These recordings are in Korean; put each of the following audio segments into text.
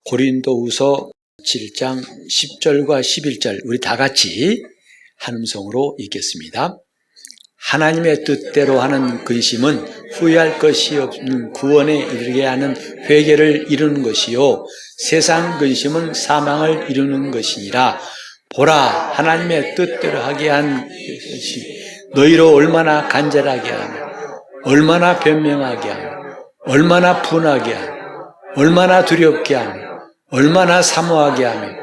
고린도후서 7장 10절과 11절 우리 다 같이 한 음성으로 읽겠습니다. 하나님의 뜻대로 하는 근심은 후회할 것이 없는 구원에 이르게 하는 회개를 이루는 것이요 세상 근심은 사망을 이루는 것이니라. 보라, 하나님의 뜻대로 하게 한 것이 너희로 얼마나 간절하게 하며 얼마나 변명하게 하며 얼마나 분하게 하며 얼마나 두렵게 하며 얼마나 사모하게 하며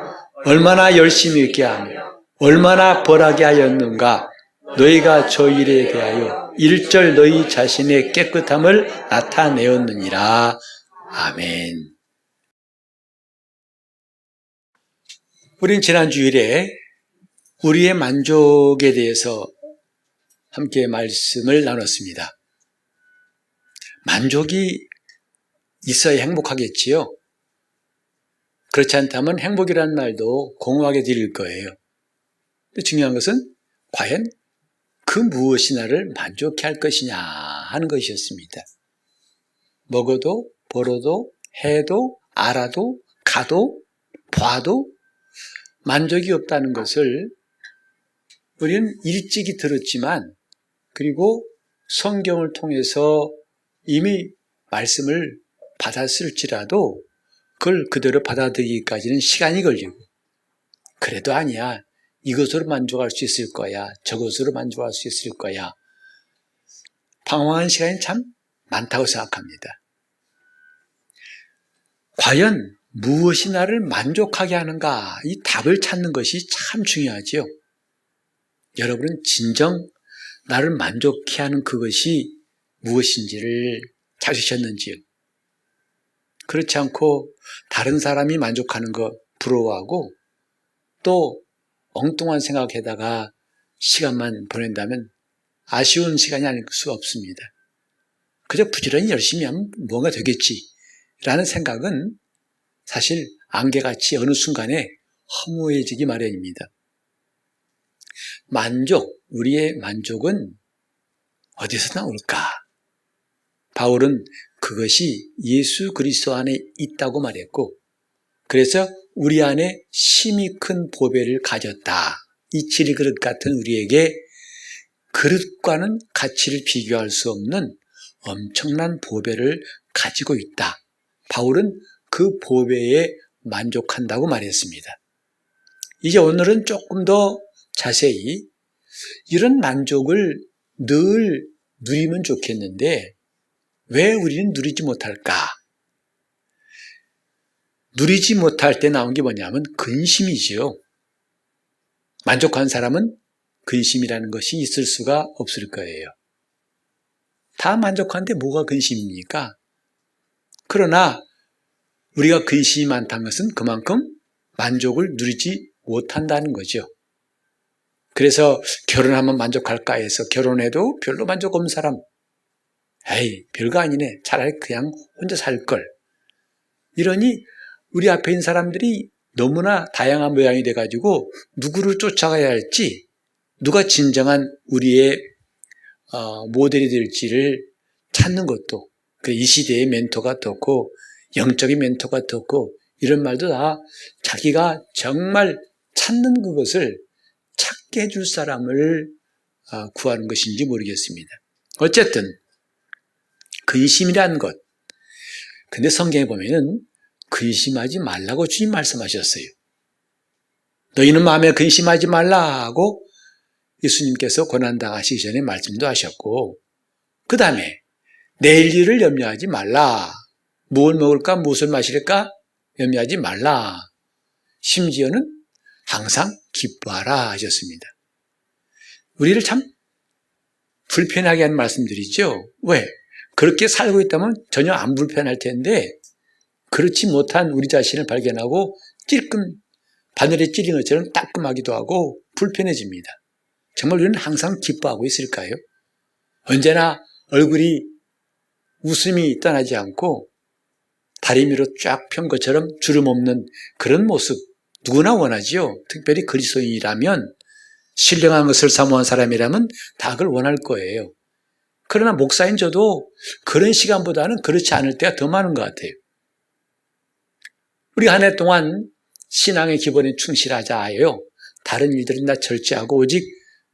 얼마나 열심히 있게 하며 얼마나 벌하게 하였는가. 너희가 저 일에 대하여 일절 너희 자신의 깨끗함을 나타내었느니라. 아멘. 우린 지난 주일에 우리의 만족에 대해서 함께 말씀을 나눴습니다. 만족이 있어야 행복하겠지요. 그렇지 않다면 행복이라는 말도 공허하게 들릴 거예요. 근데 중요한 것은 과연 그 무엇이 나를 만족해 할 것이냐 하는 것이었습니다. 먹어도 벌어도 해도 알아도 가도 봐도 만족이 없다는 것을 우리는 일찍이 들었지만 그리고 성경을 통해서 이미 말씀을 받았을지라도 그걸 그대로 받아들이기까지는 시간이 걸리고 그래도 아니야. 이것으로 만족할 수 있을 거야. 저것으로 만족할 수 있을 거야. 방황하는 시간이 참 많다고 생각합니다. 과연 무엇이 나를 만족하게 하는가? 이 답을 찾는 것이 참 중요하지요. 여러분은 진정 나를 만족해 하는 그것이 무엇인지를 찾으셨는지요? 그렇지 않고 다른 사람이 만족하는 거 부러워하고 또 엉뚱한 생각에다가 시간만 보낸다면 아쉬운 시간이 아닐 수 없습니다. 그저 부지런히 열심히 하면 뭔가 되겠지 라는 생각은 사실 안개같이 어느 순간에 허무해지기 마련입니다. 우리의 만족은 어디서 나올까? 바울은 그것이 예수 그리스도 안에 있다고 말했고 그래서 우리 안에 심히 큰 보배를 가졌다. 이 지리 그릇 같은 우리에게 그릇과는 가치를 비교할 수 없는 엄청난 보배를 가지고 있다. 바울은 그 보배에 만족한다고 말했습니다. 이제 오늘은 조금 더 자세히 이런 만족을 늘 누리면 좋겠는데 왜 우리는 누리지 못할까? 누리지 못할 때 나온 게 뭐냐면 근심이지요. 만족한 사람은 근심이라는 것이 있을 수가 없을 거예요. 다 만족하는데 뭐가 근심입니까? 그러나 우리가 근심이 많다는 것은 그만큼 만족을 누리지 못한다는 거죠. 그래서 결혼하면 만족할까 해서 결혼해도 별로 만족 없는 사람, 에이 별거 아니네. 차라리 그냥 혼자 살걸. 이러니 우리 앞에 있는 사람들이 너무나 다양한 모양이 돼가지고 누구를 쫓아가야 할지 누가 진정한 우리의 모델이 될지를 찾는 것도 이 시대의 멘토가 떴고 영적인 멘토가 떴고 이런 말도 다 자기가 정말 찾는 그것을 찾게 해줄 사람을 구하는 것인지 모르겠습니다. 어쨌든 근심이라는 것. 근데 성경에 보면은 근심하지 말라고 주님 말씀하셨어요. 너희는 마음에 근심하지 말라고 예수님께서 고난당하시기 전에 말씀도 하셨고 그 다음에 내일 일을 염려하지 말라. 무엇을 먹을까 무엇을 마실까 염려하지 말라. 심지어는 항상 기뻐하라 하셨습니다. 우리를 참 불편하게 하는 말씀들이죠. 왜? 그렇게 살고 있다면 전혀 안 불편할 텐데 그렇지 못한 우리 자신을 발견하고 바늘에 찔린 것처럼 따끔하기도 하고 불편해집니다. 정말 우리는 항상 기뻐하고 있을까요? 언제나 얼굴이 웃음이 떠나지 않고 다리미로 쫙 편 것처럼 주름 없는 그런 모습 누구나 원하지요. 특별히 그리스도인이라면 신령한 것을 사모한 사람이라면 다 그걸 원할 거예요. 그러나 목사인 저도 그런 시간보다는 그렇지 않을 때가 더 많은 것 같아요. 우리 한 해 동안 신앙의 기본에 충실하자요. 다른 일들은 다 절제하고 오직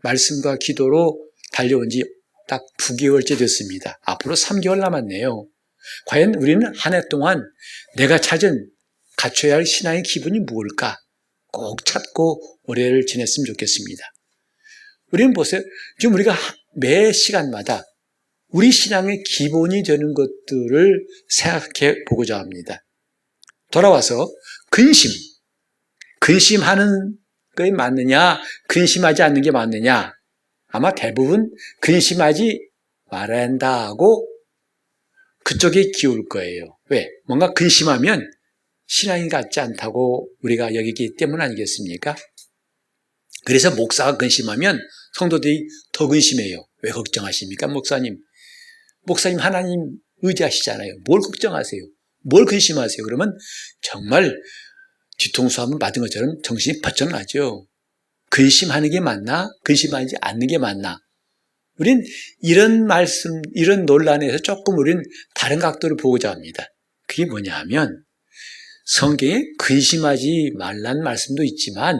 말씀과 기도로 달려온 지 딱 9개월째 됐습니다. 앞으로 3개월 남았네요. 과연 우리는 한 해 동안 내가 찾은 갖춰야 할 신앙의 기본이 무엇일까? 꼭 찾고 올해를 지냈으면 좋겠습니다. 우리는 보세요. 지금 우리가 매 시간마다 우리 신앙의 기본이 되는 것들을 생각해 보고자 합니다. 돌아와서 근심하는 게 맞느냐, 근심하지 않는 게 맞느냐. 아마 대부분 근심하지 말아야 한다고 그쪽에 기울 거예요. 왜? 뭔가 근심하면 신앙이 같지 않다고 우리가 여기기 때문 아니겠습니까? 그래서 목사가 근심하면 성도들이 더 근심해요. 왜 걱정하십니까, 목사님? 목사님 하나님 의지하시잖아요. 뭘 걱정하세요? 뭘 근심하세요? 그러면 정말 뒤통수 한번 맞은 것처럼 정신이 번쩍 나죠. 근심하는 게 맞나? 근심하지 않는 게 맞나? 우린 이런 말씀, 이런 논란에서 조금 우린 다른 각도를 보고자 합니다. 그게 뭐냐 하면 성경에 근심하지 말라는 말씀도 있지만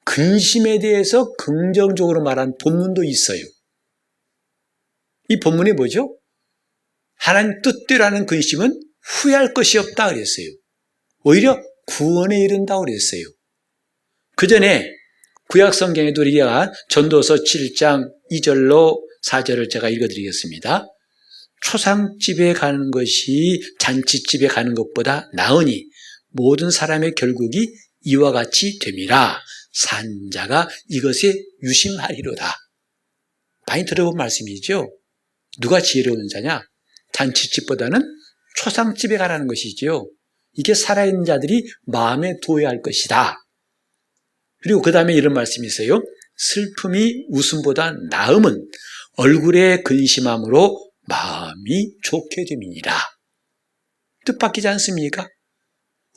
근심에 대해서 긍정적으로 말한 본문도 있어요. 이 본문이 뭐죠? 하나님 뜻대로 하는 근심은 후회할 것이 없다 그랬어요. 오히려 구원에 이른다 그랬어요. 그 전에 구약 성경에도 우리가 전도서 7장 2절로 4절을 제가 읽어드리겠습니다. 초상집에 가는 것이 잔치집에 가는 것보다 나으니 모든 사람의 결국이 이와 같이 됨이라. 산자가 이것에 유심하리로다. 많이 들어본 말씀이죠. 누가 지혜로운 자냐? 잔치집보다는 초상집에 가라는 것이죠. 이게 살아있는 자들이 마음에 둬야 할 것이다. 그리고 그 다음에 이런 말씀이 있어요. 슬픔이 웃음보다 나음은 얼굴에 근심함으로 마음이 좋게 됨이니라. 뜻밖이지 않습니까?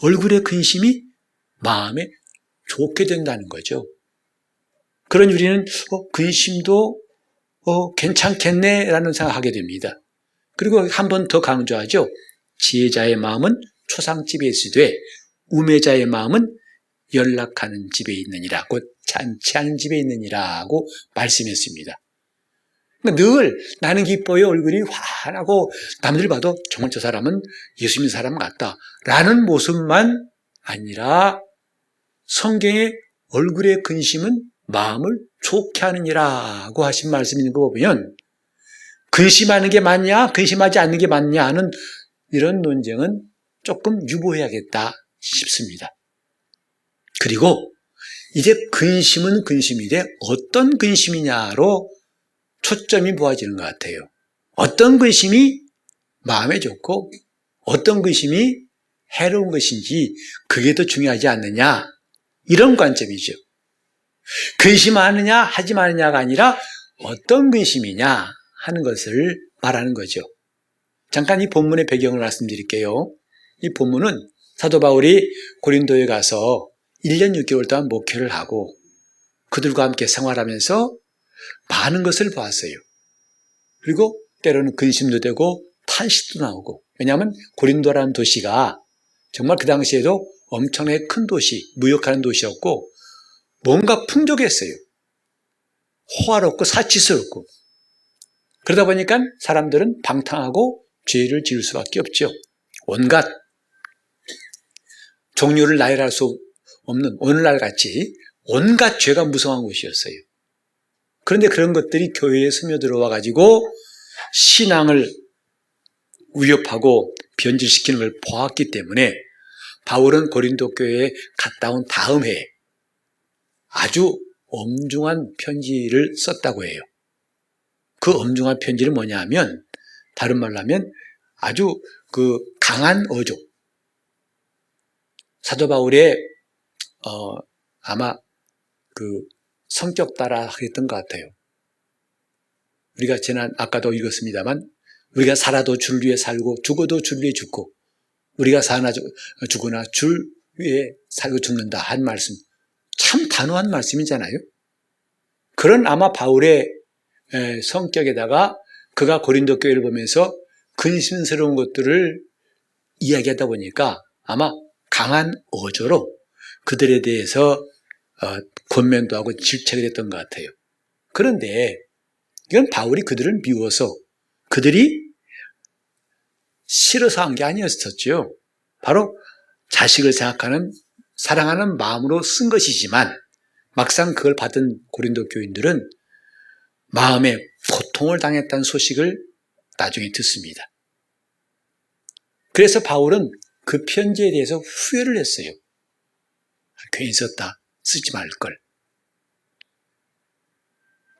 얼굴의 근심이 마음에 좋게 된다는 거죠. 그런 우리는 근심도 괜찮겠네라는 생각하게 됩니다. 그리고 한 번 더 강조하죠. 지혜자의 마음은 초상집에 있으되 우매자의 마음은 연락하는 집에 있느니라. 곧 잔치하는 집에 있느니라고 말씀했습니다. 늘 나는 기뻐요. 얼굴이 환하고 남들 봐도 정말 저 사람은 예수 믿는 사람 같다 라는 모습만 아니라 성경의 얼굴의 근심은 마음을 좋게 하느니라고 하신 말씀이 있는 거 보면 근심하는 게 맞냐 근심하지 않는 게 맞냐 하는 이런 논쟁은 조금 유보해야겠다 싶습니다. 그리고 이제 근심은 근심인데 어떤 근심이냐로 초점이 모아지는 것 같아요. 어떤 근심이 마음에 좋고 어떤 근심이 해로운 것인지 그게 더 중요하지 않느냐 이런 관점이죠. 근심하느냐 하지 마느냐가 아니라 어떤 근심이냐 하는 것을 말하는 거죠. 잠깐 이 본문의 배경을 말씀드릴게요. 이 본문은 사도 바울이 고린도에 가서 1년 6개월 동안 목회를 하고 그들과 함께 생활하면서 많은 것을 보았어요. 그리고 때로는 근심도 되고 탄식도 나오고 왜냐하면 고린도라는 도시가 정말 그 당시에도 엄청나게 큰 도시, 무역하는 도시였고 뭔가 풍족했어요. 호화롭고 사치스럽고 그러다 보니까 사람들은 방탕하고 죄를 지을 수밖에 없죠. 온갖 종류를 나열할 수 없는 오늘날 같이 온갖 죄가 무성한 곳이었어요. 그런데 그런 것들이 교회에 스며들어와 가지고 신앙을 위협하고 변질시키는 걸 보았기 때문에 바울은 고린도 교회에 갔다 온 다음 해에 아주 엄중한 편지를 썼다고 해요. 그 엄중한 편지는 뭐냐 하면 다른 말로 하면 아주 그 강한 어조. 사도 바울의 아마 그 성격 따라 했던 것 같아요. 우리가 아까도 읽었습니다만 우리가 살아도 줄 위에 살고 죽어도 줄 위에 죽고 우리가 사나 죽으나 줄 위에 살고 죽는다 한 말씀. 참 단호한 말씀이잖아요. 그런 아마 바울의 성격에다가 그가 고린도 교회를 보면서 근심스러운 것들을 이야기하다 보니까 아마 강한 어조로 그들에 대해서 권면도 하고 질책을 했던 것 같아요. 그런데 이건 바울이 그들을 미워서, 그들이 싫어서 한 게 아니었었죠. 바로 자식을 생각하는, 사랑하는 마음으로 쓴 것이지만 막상 그걸 받은 고린도 교인들은 마음에 고통을 당했다는 소식을 나중에 듣습니다. 그래서 바울은 그 편지에 대해서 후회를 했어요. 괜히 썼다. 쓰지 말걸.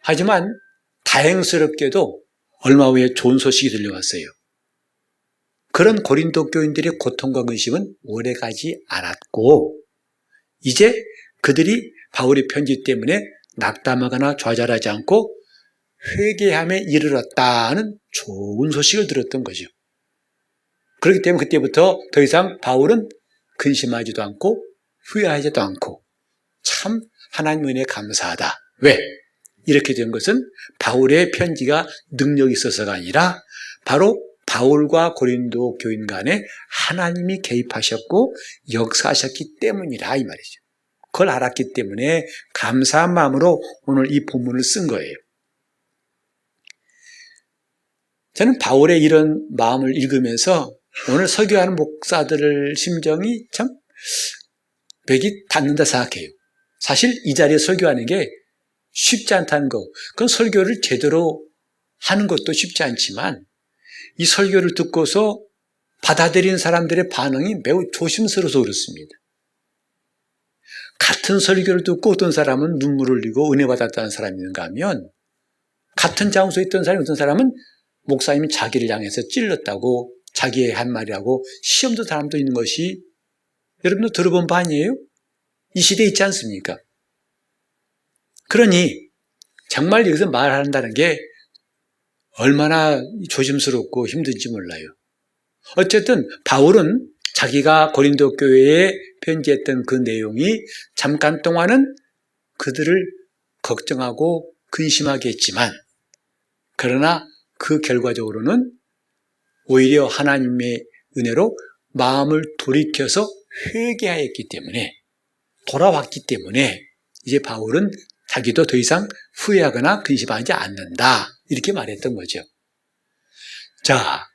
하지만 다행스럽게도 얼마 후에 좋은 소식이 들려왔어요. 그런 고린도 교인들의 고통과 근심은 오래가지 않았고 이제 그들이 바울의 편지 때문에 낙담하거나 좌절하지 않고 회개함에 이르렀다는 좋은 소식을 들었던 거죠. 그렇기 때문에 그때부터 더 이상 바울은 근심하지도 않고 후회하지도 않고 참 하나님 은혜에 감사하다. 왜? 이렇게 된 것은 바울의 편지가 능력이 있어서가 아니라 바로 바울과 고린도 교인 간에 하나님이 개입하셨고 역사하셨기 때문이라 이 말이죠. 그걸 알았기 때문에 감사한 마음으로 오늘 이 본문을 쓴 거예요. 저는 바울의 이런 마음을 읽으면서 오늘 설교하는 목사들의 심정이 참 맥이 닿는다 생각해요. 사실 이 자리에 설교하는 게 쉽지 않다는 거, 그건 설교를 제대로 하는 것도 쉽지 않지만 이 설교를 듣고서 받아들이는 사람들의 반응이 매우 조심스러워서 그렇습니다. 같은 설교를 듣고 어떤 사람은 눈물을 흘리고 은혜 받았다는 사람이 있는가 하면 같은 장소에 있던 사람이 어떤 사람은 목사님이 자기를 향해서 찔렀다고 자기의 한 말이라고 시험도 사람도 있는 것이 여러분도 들어본 바 아니에요? 이 시대에 있지 않습니까? 그러니 정말 여기서 말한다는 게 얼마나 조심스럽고 힘든지 몰라요. 어쨌든 바울은 자기가 고린도 교회에 편지했던 그 내용이 잠깐 동안은 그들을 걱정하고 근심하게 했지만 그러나 그 결과적으로는 오히려 하나님의 은혜로 마음을 돌이켜서 회개하였기 때문에 돌아왔기 때문에 이제 바울은 자기도 더 이상 후회하거나 근심하지 않는다 이렇게 말했던 거죠. 자,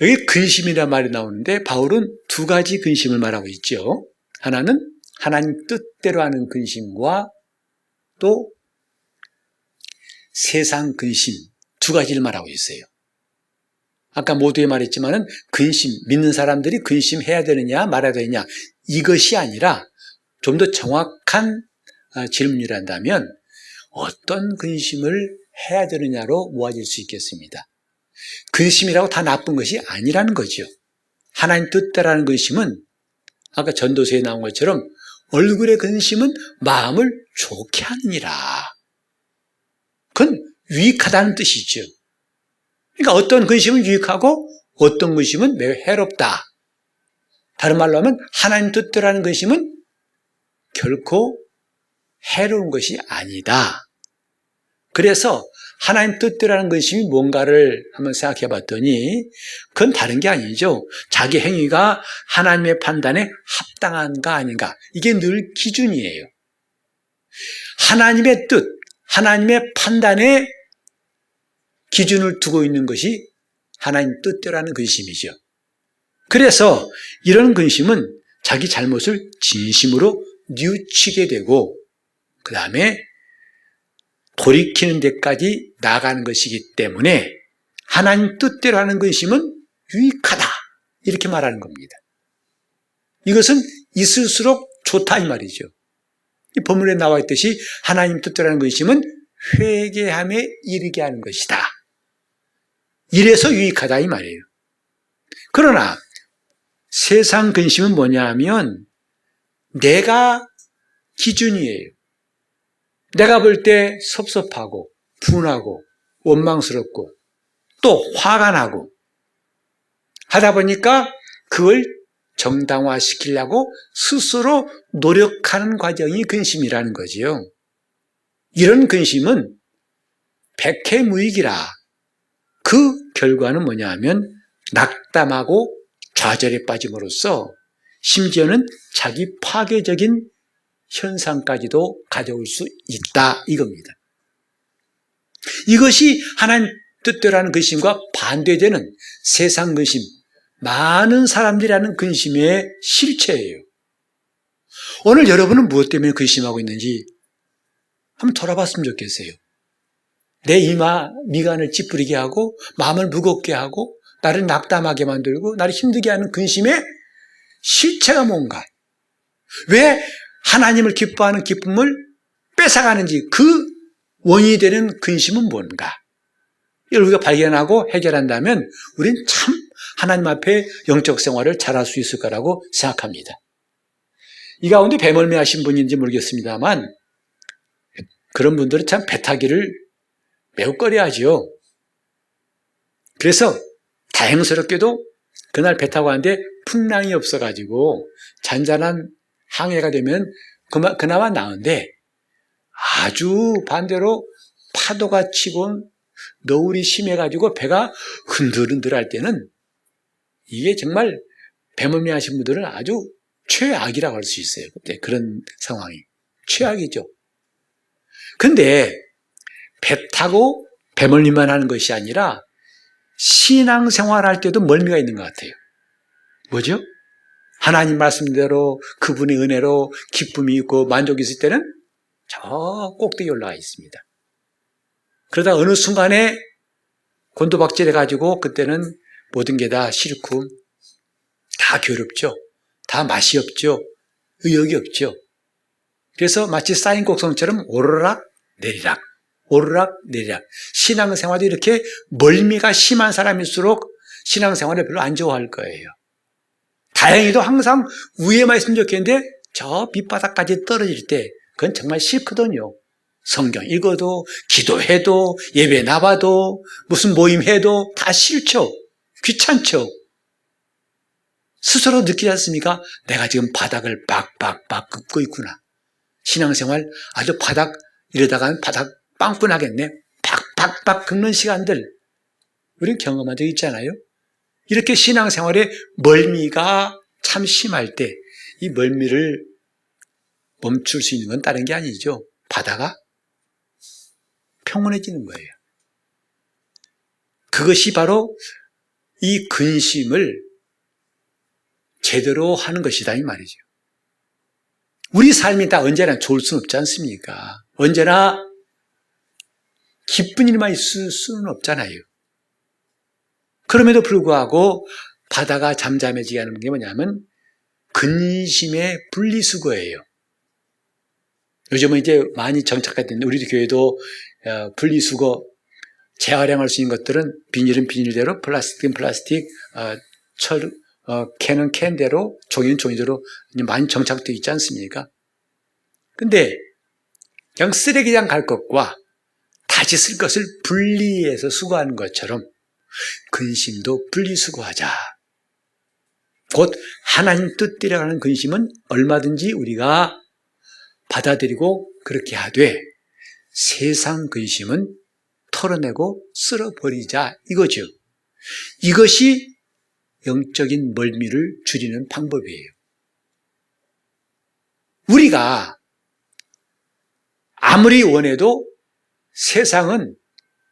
여기 근심이라는 말이 나오는데 바울은 두 가지 근심을 말하고 있죠. 하나는 하나님 뜻대로 하는 근심과 또 세상 근심 두 가지를 말하고 있어요. 아까 모두에 말했지만은 근심, 믿는 사람들이 근심해야 되느냐 말아야 되느냐 이것이 아니라 좀 더 정확한 질문이란다면 어떤 근심을 해야 되느냐로 모아질 수 있겠습니다. 근심이라고 다 나쁜 것이 아니라는 거죠. 하나님 뜻대로라는 근심은 아까 전도서에 나온 것처럼 얼굴의 근심은 마음을 좋게 하느니라. 그건 유익하다는 뜻이죠. 그러니까 어떤 근심은 유익하고 어떤 근심은 매우 해롭다. 다른 말로 하면 하나님 뜻대로라는 근심은 결코 해로운 것이 아니다. 그래서 하나님 뜻대로라는 근심이 뭔가를 한번 생각해 봤더니 그건 다른 게 아니죠. 자기 행위가 하나님의 판단에 합당한가 아닌가. 이게 늘 기준이에요. 하나님의 뜻, 하나님의 판단에 기준을 두고 있는 것이 하나님 뜻대로라는 근심이죠. 그래서 이런 근심은 자기 잘못을 진심으로 뉘우치게 되고 그 다음에 돌이키는 데까지 나가는 것이기 때문에 하나님 뜻대로 하는 근심은 유익하다 이렇게 말하는 겁니다. 이것은 있을수록 좋다 이 말이죠. 이 본문에 나와 있듯이 하나님 뜻대로 하는 근심은 회개함에 이르게 하는 것이다. 이래서 유익하다 이 말이에요. 그러나 세상 근심은 뭐냐 하면 내가 기준이에요. 내가 볼 때 섭섭하고 분하고 원망스럽고 또 화가 나고 하다 보니까 그걸 정당화시키려고 스스로 노력하는 과정이 근심이라는 거지요. 이런 근심은 백해무익이라. 그 결과는 뭐냐 하면 낙담하고 좌절에 빠짐으로써 심지어는 자기 파괴적인 현상까지도 가져올 수 있다 이겁니다. 이것이 하나님 뜻대로 하는 근심과 반대되는 세상 근심, 많은 사람들이 하는 근심의 실체예요. 오늘 여러분은 무엇 때문에 근심하고 있는지 한번 돌아봤으면 좋겠어요. 내 미간을 찌푸리게 하고 마음을 무겁게 하고 나를 낙담하게 만들고 나를 힘들게 하는 근심의 실체가 뭔가, 왜 하나님을 기뻐하는 기쁨을 뺏어가는지 그 원인이 되는 근심은 뭔가, 이걸 우리가 발견하고 해결한다면 우리는 참 하나님 앞에 영적 생활을 잘할 수 있을 거라고 생각합니다. 이 가운데 배멀미 하신 분인지 모르겠습니다만 그런 분들은 참 배 타기를 매우 꺼려하죠. 그래서 다행스럽게도 그날 배 타고 가는데 풍랑이 없어가지고 잔잔한 항해가 되면 그나마 나은데, 아주 반대로 파도가 치고 너울이 심해가지고 배가 흔들흔들할 때는 이게 정말 배멀미 하신 분들은 아주 최악이라고 할 수 있어요. 그때 그런 상황이 최악이죠. 근데 배 타고 배멀미만 하는 것이 아니라 신앙생활할 때도 멀미가 있는 것 같아요. 뭐죠? 하나님 말씀대로 그분의 은혜로 기쁨이 있고 만족이 있을 때는 저 꼭대기에 올라가 있습니다. 그러다 어느 순간에 곤두박질해가지고 그때는 모든 게 다 싫고 다 괴롭죠. 다 맛이 없죠. 의욕이 없죠. 그래서 마치 쌓인 곡성처럼 오르락 내리락 오르락 내리락. 신앙생활도 이렇게 멀미가 심한 사람일수록 신앙생활을 별로 안 좋아할 거예요. 다행히도 항상 위에만 있으면 좋겠는데 저 밑바닥까지 떨어질 때 그건 정말 싫거든요. 성경 읽어도 기도해도 예배 나와도 무슨 모임 해도 다 싫죠. 귀찮죠. 스스로 느끼지 않습니까? 내가 지금 바닥을 빡빡빡 긋고 있구나. 신앙생활 아주 바닥, 이러다가는 바닥 빵꾸 나겠네. 팍팍팍 긁는 시간들 우린 경험한 적 있잖아요. 이렇게 신앙생활에 멀미가 참 심할 때 이 멀미를 멈출 수 있는 건 다른 게 아니죠. 바다가 평온해지는 거예요. 그것이 바로 이 근심을 제대로 하는 것이다 이 말이죠. 우리 삶이 다 언제나 좋을 수는 없지 않습니까? 언제나 기쁜 일만 있을 수는 없잖아요. 그럼에도 불구하고 바다가 잠잠해지게 하는 게 뭐냐면 근심의 분리수거예요. 요즘은 이제 많이 정착가 됐는데 우리 교회도 분리수거 재활용할 수 있는 것들은 비닐은 비닐대로, 플라스틱은 플라스틱, 캔은 캔대로, 종이는 종이대로 많이 정착되어 있지 않습니까? 근데 그냥 쓰레기장 갈 것과 다시 쓸 것을 분리해서 수거하는 것처럼 근심도 분리수거하자. 곧 하나님 뜻대로 하는 근심은 얼마든지 우리가 받아들이고 그렇게 하되 세상 근심은 털어내고 쓸어버리자 이거죠. 이것이 영적인 멀미를 줄이는 방법이에요. 우리가 아무리 원해도 세상은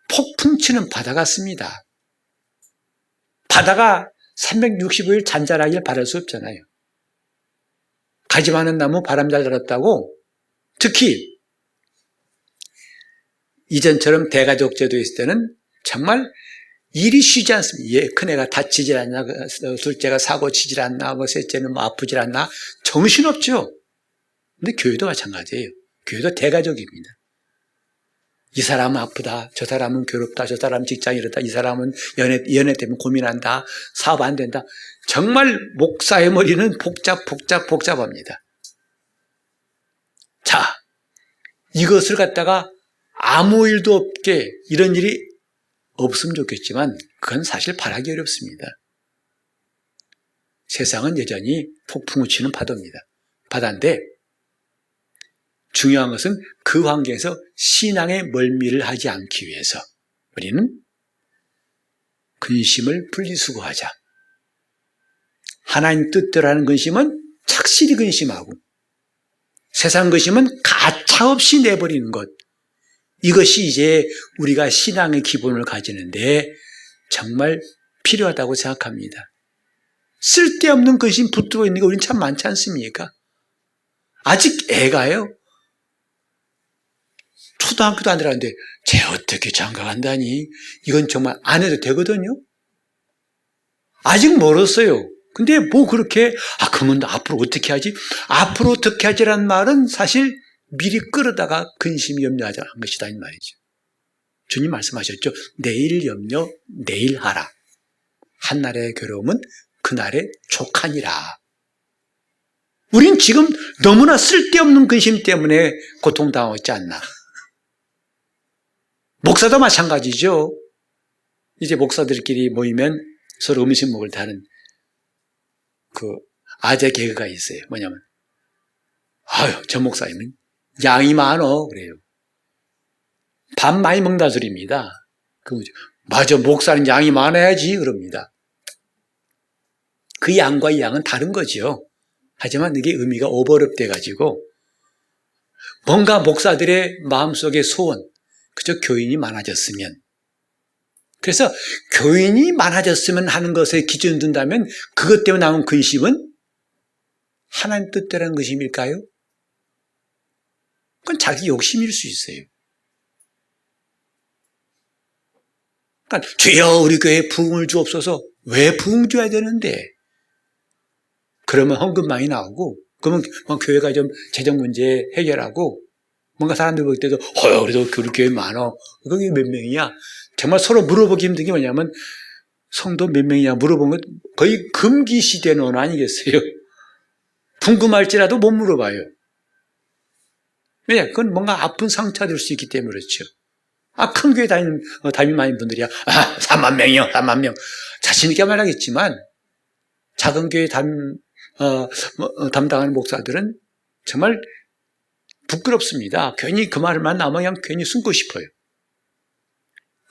폭풍 치는 바다 같습니다. 바다가 365일 잔잔하길 바랄 수 없잖아요. 가지 많은 나무 바람 잘 들었다고, 특히 이전처럼 대가족 제도 있을 때는 정말 일이 쉬지 않습니다. 큰애가 다치질 않나, 둘째가 사고 치질 않나, 셋째는 아프질 않나, 정신없죠. 근데 교회도 마찬가지예요. 교회도 대가족입니다. 이 사람은 아프다, 저 사람은 괴롭다, 저 사람은 직장이 이렇다, 이 사람은 연애 때문에 고민한다, 사업 안 된다. 정말 목사의 머리는 복잡합니다. 자, 이것을 갖다가 아무 일도 없게 이런 일이 없으면 좋겠지만 그건 사실 바라기 어렵습니다. 세상은 여전히 폭풍을 치는 바다인데 중요한 것은 그 환경에서 신앙의 멀미를 하지 않기 위해서 우리는 근심을 분리수거하자. 하나님 뜻대로 하는 근심은 착실히 근심하고 세상 근심은 가차없이 내버리는 것. 이것이 이제 우리가 신앙의 기본을 가지는데 정말 필요하다고 생각합니다. 쓸데없는 근심 붙들어 있는 게 우리는 참 많지 않습니까? 아직 애가요. 초등학교도 안 들어갔는데 쟤 어떻게 장가 간다니? 이건 정말 안 해도 되거든요. 아직 멀었어요. 근데 뭐 그렇게 그러면 앞으로 어떻게 하지? 앞으로 어떻게 하지라는 말은 사실 미리 끌어다가 근심이 염려하자는 것이다 이 말이죠. 주님 말씀하셨죠. 내일 염려 내일 하라. 한날의 괴로움은 그날의 족하니라. 우린 지금 너무나 쓸데없는 근심 때문에 고통당하고 있지 않나. 목사도 마찬가지죠. 이제 목사들끼리 모이면 서로 음식 먹을 때 하는 그 아재 개그가 있어요. 뭐냐면 저 목사님은 양이 많어 그래요. 밥 많이 먹는다 소리입니다. 맞아, 목사는 양이 많아야지 그럽니다. 그 양과 이 양은 다른 거죠. 하지만 이게 의미가 오버랩돼 가지고 뭔가 목사들의 마음속의 소원, 그저 교인이 많아졌으면, 그래서 교인이 많아졌으면 하는 것에 기준을 둔다면 그것 때문에 나온 근심은 하나님 뜻대로는 근심일까요? 그건 자기 욕심일 수 있어요. 그러니까 주여 우리 교회에 부흥을 주옵소서. 왜 부흥 줘야 되는데? 그러면 헌금 많이 나오고, 그러면 교회가 좀 재정 문제 해결하고, 뭔가 사람들 볼 때도 그래도 우리 교회 많어. 그게 몇 명이야? 정말 서로 물어보기 힘든 게 뭐냐면 성도 몇 명이냐 물어본 건 거의 금기 시대는 아니겠어요? 궁금할지라도 못 물어봐요. 왜? 그건 뭔가 아픈 상처가 될 수 있기 때문에 그렇죠. 큰 교회 담임 많은 분들이야 3만 명이요 3만 명 자신 있게 말하겠지만 작은 교회 담당하는 목사들은 정말 부끄럽습니다. 괜히 그 말만 나오면 그냥 괜히 숨고 싶어요.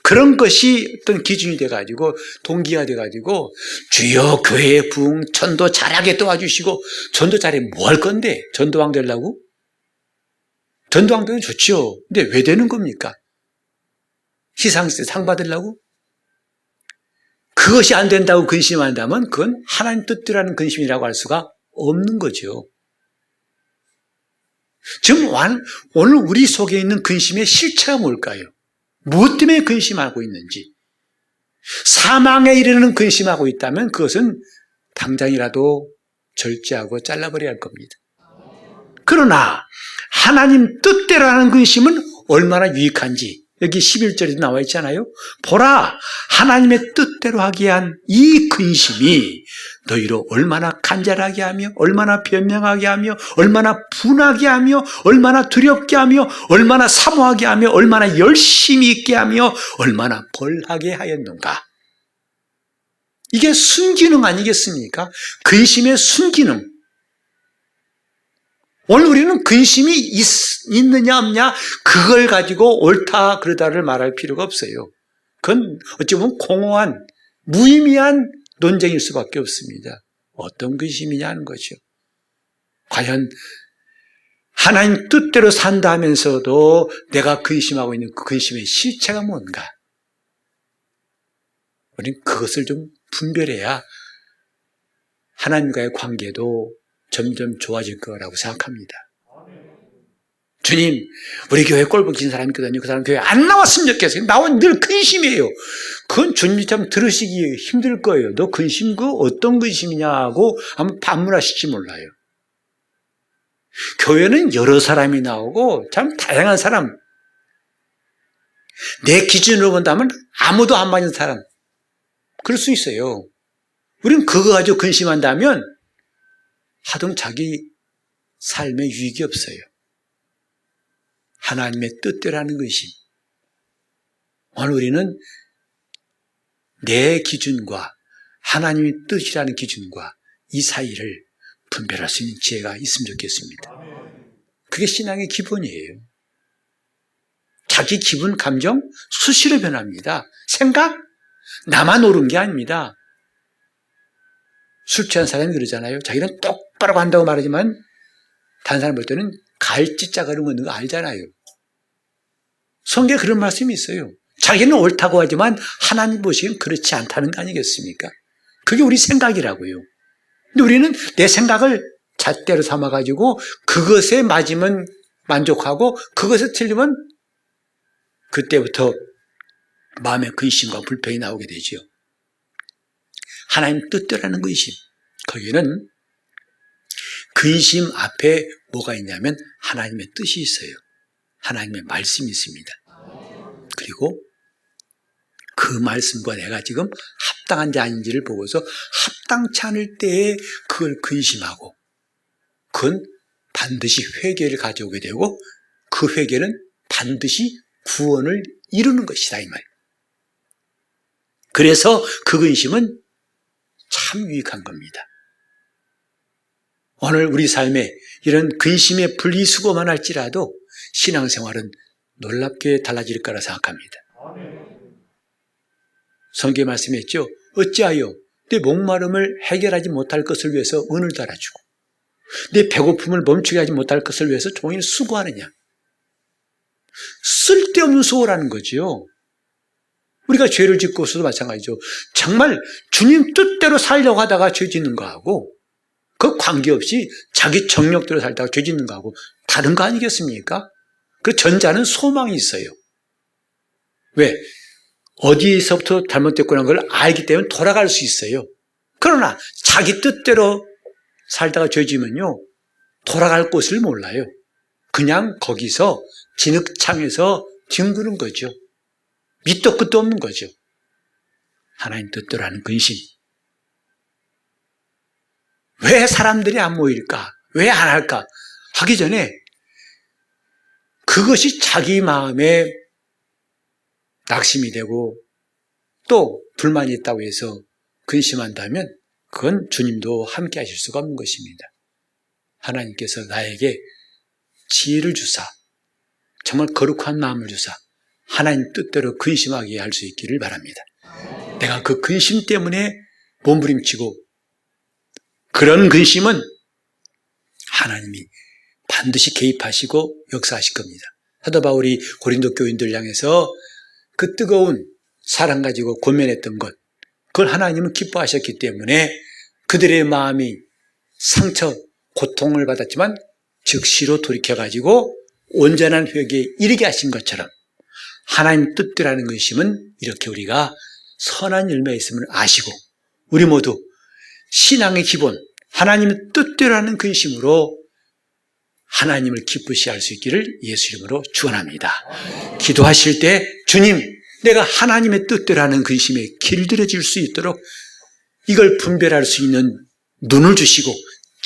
그런 것이 어떤 기준이 돼가지고 동기가 돼가지고 주여 교회의 부흥 전도 잘하게 도와주시고 전도 잘해 뭐 할 건데 전도왕 되려고? 전도왕 되면 좋죠. 근데 왜 되는 겁니까? 시상식에 상 받으려고? 그것이 안 된다고 근심한다면 그건 하나님 뜻대로라는 근심이라고 할 수가 없는 거죠. 지금 오늘 우리 속에 있는 근심의 실체가 뭘까요? 무엇 때문에 근심하고 있는지. 사망에 이르는 근심하고 있다면 그것은 당장이라도 절제하고 잘라버려야 할 겁니다. 그러나 하나님 뜻대로 하는 근심은 얼마나 유익한지 여기 11절에도 나와 있잖아요. 보라, 하나님의 뜻대로 하게 한 이 근심이 너희로 얼마나 간절하게 하며 얼마나 변명하게 하며 얼마나 분하게 하며 얼마나 두렵게 하며 얼마나 사모하게 하며 얼마나 열심히 있게 하며 얼마나 벌하게 하였는가. 이게 순기능 아니겠습니까? 근심의 순기능. 오늘 우리는 근심이 있느냐 없냐 그걸 가지고 옳다 그르다를 말할 필요가 없어요. 그건 어찌 보면 공허한 무의미한 논쟁일 수밖에 없습니다. 어떤 근심이냐 하는 거죠. 과연 하나님 뜻대로 산다 하면서도 내가 근심하고 있는 그 근심의 실체가 뭔가. 우리는 그것을 좀 분별해야 하나님과의 관계도 점점 좋아질 거라고 생각합니다. 주님, 우리 교회에 꼴 보기 싫은 사람이 있거든요. 그 사람 교회 안 나왔으면 좋겠어요. 나온 늘 근심이에요. 그건 주님이 참 들으시기 힘들 거예요. 너 근심 어떤 근심이냐고 한번 반문하실지 몰라요. 교회는 여러 사람이 나오고 참 다양한 사람. 내 기준으로 본다면 아무도 안 맞는 사람. 그럴 수 있어요. 우리는 그거 가지고 근심한다면 하등 자기 삶에 유익이 없어요. 하나님의 뜻대로 하는 근심. 오늘 우리는 내 기준과 하나님의 뜻이라는 기준과 이 사이를 분별할 수 있는 지혜가 있으면 좋겠습니다. 그게 신앙의 기본이에요. 자기 기분, 감정 수시로 변합니다. 생각? 나만 옳은 게 아닙니다. 술 취한 사람이 그러잖아요. 자기는 똑바로 똑바로 간다고 말하지만 다른 사람 볼 때는 갈짓자 그런 거 알잖아요. 성경에 그런 말씀이 있어요. 자기는 옳다고 하지만 하나님 보시기엔 그렇지 않다는 거 아니겠습니까? 그게 우리 생각이라고요. 근데 우리는 내 생각을 잣대로 삼아가지고 그것에 맞으면 만족하고 그것에 틀리면 그때부터 마음의 근심과 불평이 나오게 되죠. 하나님 뜻대로라는 근심. 거기에는 근심 앞에 뭐가 있냐면 하나님의 뜻이 있어요. 하나님의 말씀이 있습니다. 그리고 그 말씀과 내가 지금 합당한지 아닌지를 보고서 합당치 않을 때에 그걸 근심하고 그건 반드시 회개를 가져오게 되고 그 회개는 반드시 구원을 이루는 것이다 이 말이에요. 그래서 그 근심은 참 유익한 겁니다. 오늘 우리 삶에 이런 근심의 분리수거만 할지라도 신앙생활은 놀랍게 달라질 거라 생각합니다. 성경에 말씀했죠. 어찌하여 내 목마름을 해결하지 못할 것을 위해서 은을 달아주고 내 배고픔을 멈추게 하지 못할 것을 위해서 종일 수고하느냐. 쓸데없는 수고라는 거죠. 우리가 죄를 짓고서도 마찬가지죠. 정말 주님 뜻대로 살려고 하다가 죄 짓는 거하고 그 관계없이 자기 정력대로 살다가 죄 짓는 거하고 다른 거 아니겠습니까? 그 전자는 소망이 있어요. 왜? 어디서부터 잘못됐구나 걸 알기 때문에 돌아갈 수 있어요. 그러나 자기 뜻대로 살다가 죄 지면요 돌아갈 곳을 몰라요. 그냥 거기서 진흙창에서 뒹구는 거죠. 밑도 끝도 없는 거죠. 하나님 뜻대로 하는 근심. 왜 사람들이 안 모일까? 왜 안 할까? 하기 전에 그것이 자기 마음에 낙심이 되고 또 불만이 있다고 해서 근심한다면 그건 주님도 함께 하실 수가 없는 것입니다. 하나님께서 나에게 지혜를 주사 정말 거룩한 마음을 주사 하나님 뜻대로 근심하게 할 수 있기를 바랍니다. 내가 그 근심 때문에 몸부림치고 그런 근심은 하나님이 반드시 개입하시고 역사하실 겁니다. 사도 바울이 고린도 교인들 향해서 그 뜨거운 사랑 가지고 고면했던 것 그걸 하나님은 기뻐하셨기 때문에 그들의 마음이 상처, 고통을 받았지만 즉시로 돌이켜가지고 온전한 회개에 이르게 하신 것처럼 하나님 뜻대로 하는 근심은 이렇게 우리가 선한 열매가 있음을 아시고 우리 모두 신앙의 기본 하나님의 뜻대로 하는 근심으로 하나님을 기쁘시게 할 수 있기를 예수 이름으로 축원합니다. 기도하실 때 주님 내가 하나님의 뜻대로 하는 근심에 길들여질 수 있도록 이걸 분별할 수 있는 눈을 주시고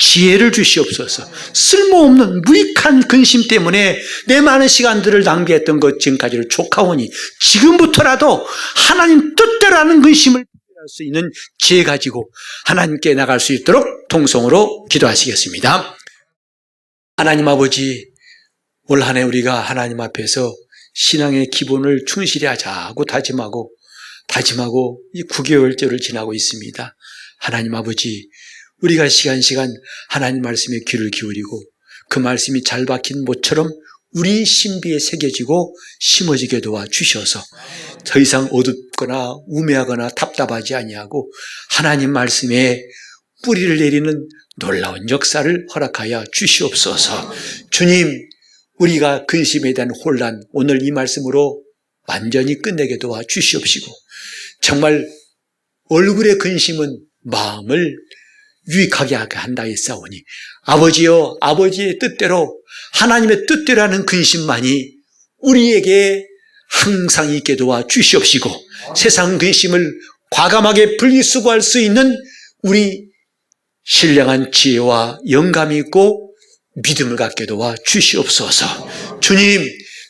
지혜를 주시옵소서. 쓸모없는 무익한 근심 때문에 내 많은 시간들을 낭비했던 것 지금까지를 족하오니 지금부터라도 하나님 뜻대로 하는 근심을 분별할 수 있는 지혜 가지고 하나님께 나갈 수 있도록 통성으로 기도하시겠습니다. 하나님 아버지, 올 한 해 우리가 하나님 앞에서 신앙의 기본을 충실히 하자고 다짐하고 이 9개월째를 지나고 있습니다. 하나님 아버지, 우리가 시간 하나님 말씀에 귀를 기울이고 그 말씀이 잘 박힌 못처럼 우리 신비에 새겨지고 심어지게 도와주셔서 더 이상 어둡거나 우매하거나 답답하지 아니하고 하나님 말씀에 뿌리를 내리는 놀라운 역사를 허락하여 주시옵소서. 주님, 우리가 근심에 대한 혼란 오늘 이 말씀으로 완전히 끝내게 도와주시옵시고 정말 얼굴의 근심은 마음을 유익하게 한다 했사오니 아버지여 아버지의 뜻대로 하나님의 뜻대로 하는 근심만이 우리에게 항상 있게 도와주시옵시고 세상 근심을 과감하게 분리수거할 수 있는 우리 신령한 지혜와 영감이 있고 믿음을 갖게 도와주시옵소서. 주님,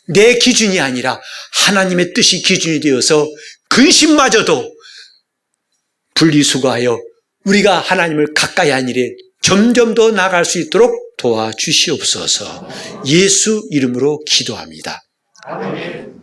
내 기준이 아니라 하나님의 뜻이 기준이 되어서 근심마저도 분리수거하여 우리가 하나님을 가까이 한 일에 점점 더 나아갈 수 있도록 도와주시옵소서. 예수 이름으로 기도합니다. 아멘.